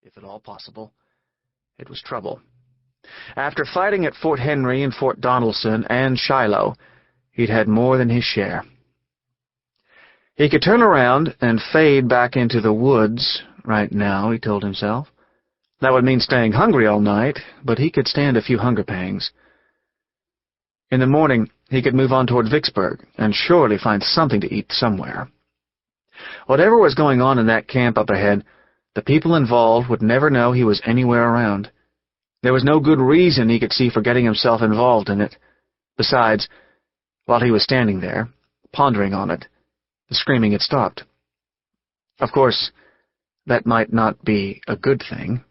if at all possible. It was trouble. After fighting at Fort Henry and Fort Donelson and Shiloh, he'd had more than his share. He could turn around and fade back into the woods right now, he told himself. That would mean staying hungry all night, but he could stand a few hunger pangs. In the morning, he could move on toward Vicksburg and surely find something to eat somewhere. Whatever was going on in that camp up ahead, the people involved would never know he was anywhere around. There was no good reason he could see for getting himself involved in it. Besides, while he was standing there, pondering on it, the screaming had stopped. Of course, that might not be a good thing.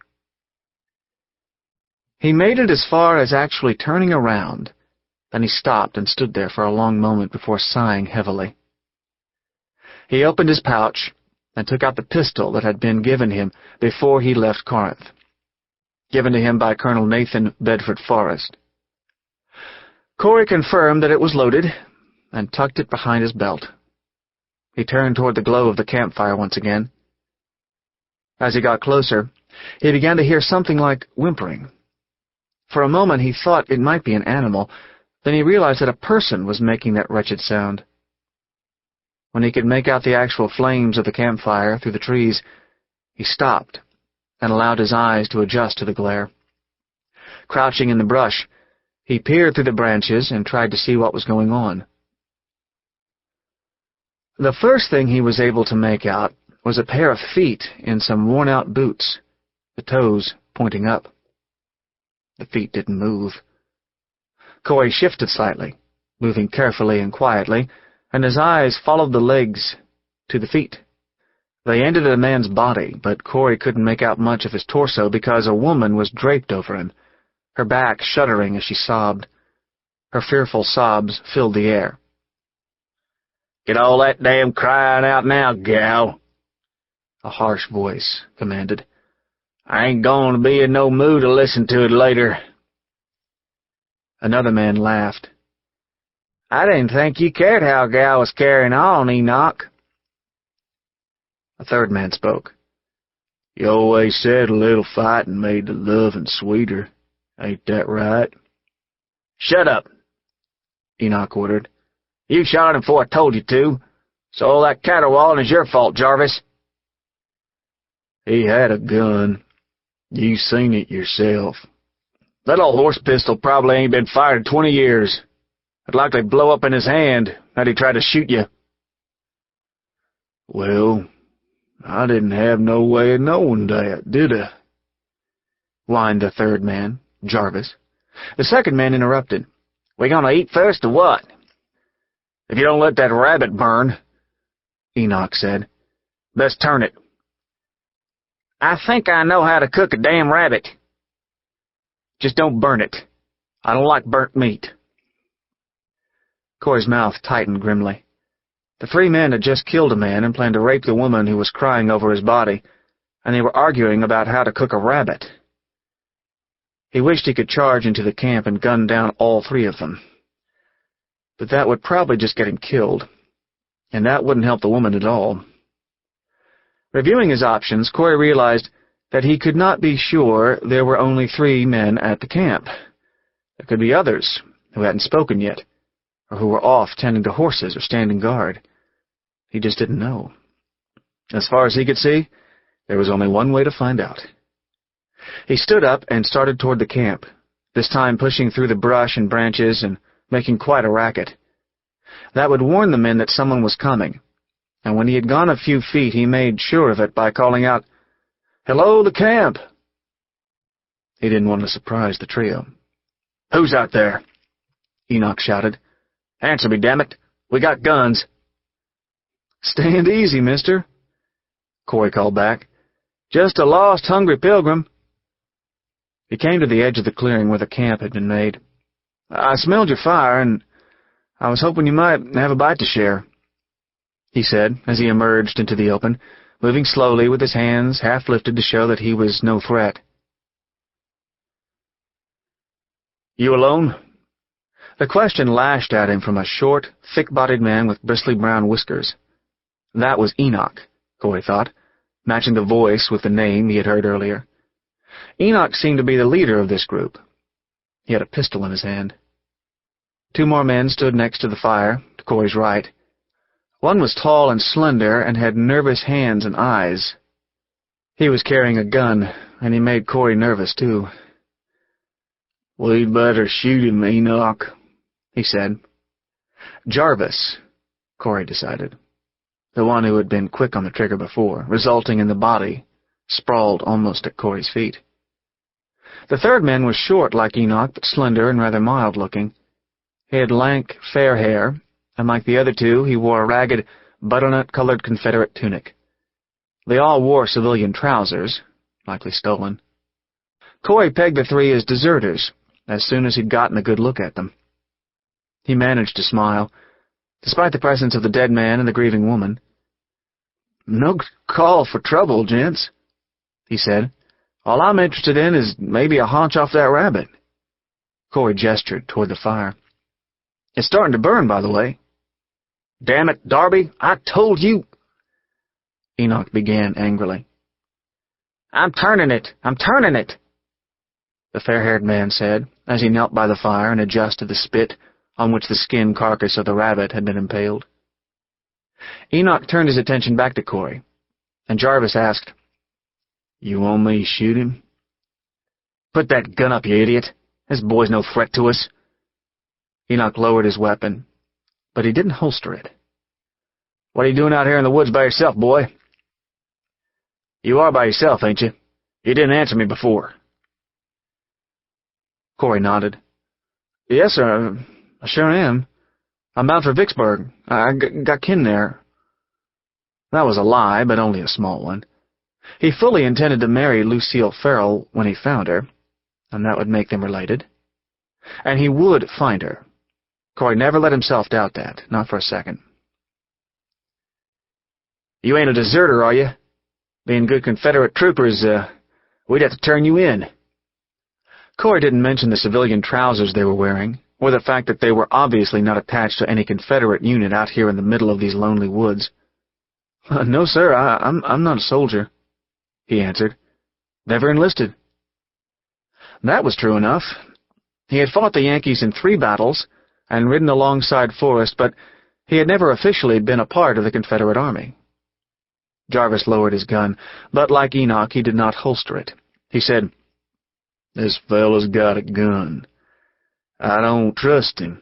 He made it as far as actually turning around. Then he stopped and stood there for a long moment before sighing heavily. He opened his pouch and took out the pistol that had been given him before he left Corinth, given to him by Colonel Nathan Bedford Forrest. Cory confirmed that it was loaded and tucked it behind his belt. He turned toward the glow of the campfire once again. As he got closer, he began to hear something like whimpering. For a moment he thought it might be an animal, then he realized that a person was making that wretched sound. When he could make out the actual flames of the campfire through the trees, he stopped and allowed his eyes to adjust to the glare. Crouching in the brush, he peered through the branches and tried to see what was going on. The first thing he was able to make out was a pair of feet in some worn-out boots, the toes pointing up. The feet didn't move. Cory shifted slightly, moving carefully and quietly, and his eyes followed the legs to the feet. They ended at a man's body, but Cory couldn't make out much of his torso because a woman was draped over him, her back shuddering as she sobbed. Her fearful sobs filled the air. "Get all that damn crying out now, gal," a harsh voice commanded. "I ain't going to be in no mood to listen to it later." Another man laughed. "I didn't think you cared how a gal was carrying on, Enoch." A third man spoke. "You always said a little fighting made the loving sweeter. Ain't that right?" "Shut up," Enoch ordered. "You shot him before I told you to, so all that caterwauling is your fault, Jarvis." "He had a gun. You seen it yourself. That old horse pistol probably ain't been fired in 20 years. It'd likely blow up in his hand had he tried to shoot you." "Well, I didn't have no way of knowing that, did I?" whined the third man, Jarvis. The second man interrupted. "We gonna eat first or what?" "If you don't let that rabbit burn," Enoch said, "best turn it." "I think I know how to cook a damn rabbit." "Just don't burn it. I don't like burnt meat." Cory's mouth tightened grimly. The three men had just killed a man and planned to rape the woman who was crying over his body, and they were arguing about how to cook a rabbit. He wished he could charge into the camp and gun down all three of them. But that would probably just get him killed, and that wouldn't help the woman at all. Reviewing his options, Cory realized that he could not be sure there were only 3 men at the camp. There could be others who hadn't spoken yet, or who were off tending to horses or standing guard. He just didn't know. As far as he could see, there was only one way to find out. He stood up and started toward the camp, this time pushing through the brush and branches and making quite a racket. That would warn the men that someone was coming, and when he had gone a few feet he made sure of it by calling out, "Hello, the camp!" He didn't want to surprise the trio. "Who's out there?" Enoch shouted. "Answer me, dammit! We got guns." "Stand easy, mister," Cory called back. "Just a lost, hungry pilgrim." He came to the edge of the clearing where the camp had been made. "I smelled your fire, and I was hoping you might have a bite to share," he said as he emerged into the open, moving slowly with his hands half lifted to show that he was no threat. "You alone?" The question lashed at him from a short, thick-bodied man with bristly brown whiskers. That was Enoch, Cory thought, matching the voice with the name he had heard earlier. Enoch seemed to be the leader of this group. He had a pistol in his hand. 2 more men stood next to the fire, to Cory's right. One was tall and slender and had nervous hands and eyes. He was carrying a gun, and he made Cory nervous, too. "We'd better shoot him, Enoch," he said. Jarvis, Cory decided. The one who had been quick on the trigger before, resulting in the body, sprawled almost at Cory's feet. The third man was short like Enoch, but slender and rather mild-looking. He had lank, fair hair, and like the other 2, he wore a ragged, butternut-colored Confederate tunic. They all wore civilian trousers, likely stolen. Cory pegged the 3 as deserters, as soon as he'd gotten a good look at them. He managed to smile, despite the presence of the dead man and the grieving woman. "No call for trouble, gents," he said. "All I'm interested in is maybe a haunch off that rabbit." Cory gestured toward the fire. "It's starting to burn, by the way." "Damn it, Darby, I told you—" Enoch began angrily. I'm turning it! The fair-haired man said, as he knelt by the fire and adjusted the spit on which the skin carcass of the rabbit had been impaled. Enoch turned his attention back to Cory, and Jarvis asked, "You want me to shoot him?" "Put that gun up, you idiot. This boy's no threat to us." Enoch lowered his weapon, but he didn't holster it. "What are you doing out here in the woods by yourself, boy?" "You are by yourself, ain't you? You didn't answer me before." Cory nodded. "Yes, sir, I sure am. I'm bound for Vicksburg. I got kin there." That was a lie, but only a small one. He fully intended to marry Lucille Farrell when he found her, and that would make them related. And he would find her. Cory never let himself doubt that, not for a second. "You ain't a deserter, are you? Being good Confederate troopers, we'd have to turn you in." Cory didn't mention the civilian trousers they were wearing, or the fact that they were obviously not attached to any Confederate unit out here in the middle of these lonely woods. "No, sir, I'm not a soldier," he answered. "Never enlisted." That was true enough. He had fought the Yankees in 3 battles and ridden alongside Forrest, but he had never officially been a part of the Confederate Army. Jarvis lowered his gun, but like Enoch, he did not holster it. He said, "This fellow's got a gun. I don't trust him."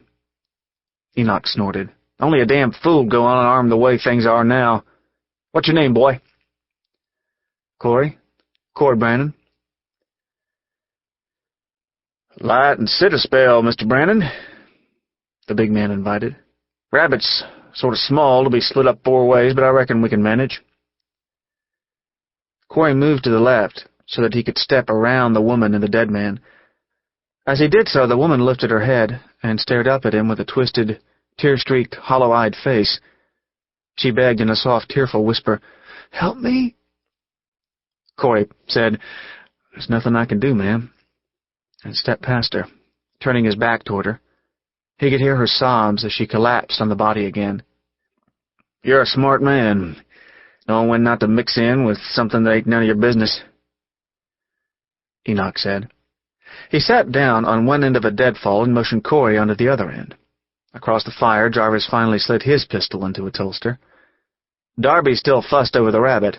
Enoch snorted. "Only a damn fool'd go unarmed the way things are now. What's your name, boy?" "Cory Brannon." "Light and sit a spell, Mr. Brannon," the big man invited. "Rabbit's sort of small to be split up 4 ways, but I reckon we can manage." Cory moved to the left so that he could step around the woman and the dead man. As he did so, the woman lifted her head and stared up at him with a twisted, tear-streaked, hollow-eyed face. She begged in a soft, tearful whisper, "Help me." Cory said, "There's nothing I can do, ma'am," and stepped past her, turning his back toward her. He could hear her sobs as she collapsed on the body again. "You're a smart man, knowing when not to mix in with something that ain't none of your business," Enoch said. He sat down on one end of a deadfall and motioned Cory onto the other end. Across the fire, Jarvis finally slid his pistol into its holster. Darby still fussed over the rabbit.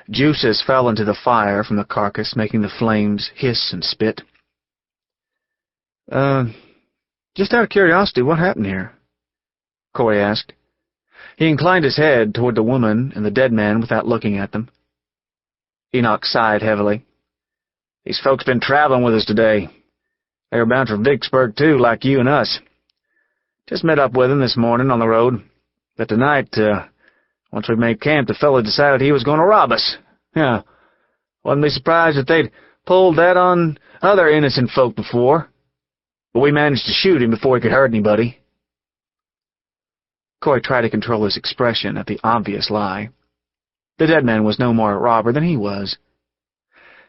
Juices fell into the fire from the carcass, making the flames hiss and spit. Just out of curiosity, what happened here?" Cory asked. He inclined his head toward the woman and the dead man without looking at them. Enoch sighed heavily. "These folks been traveling with us today. They were bound for Vicksburg, too, like you and us. Just met up with them this morning on the road. But tonight, once we made camp, the fellow decided he was going to rob us. Yeah, wouldn't be surprised if they'd pulled that on other innocent folk before. But we managed to shoot him before he could hurt anybody." Cory tried to control his expression at the obvious lie. The dead man was no more a robber than he was.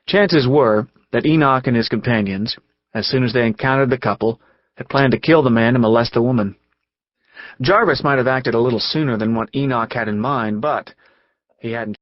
Chances were that Enoch and his companions, as soon as they encountered the couple, had planned to kill the man and molest the woman. Jarvis might have acted a little sooner than what Enoch had in mind, but he hadn't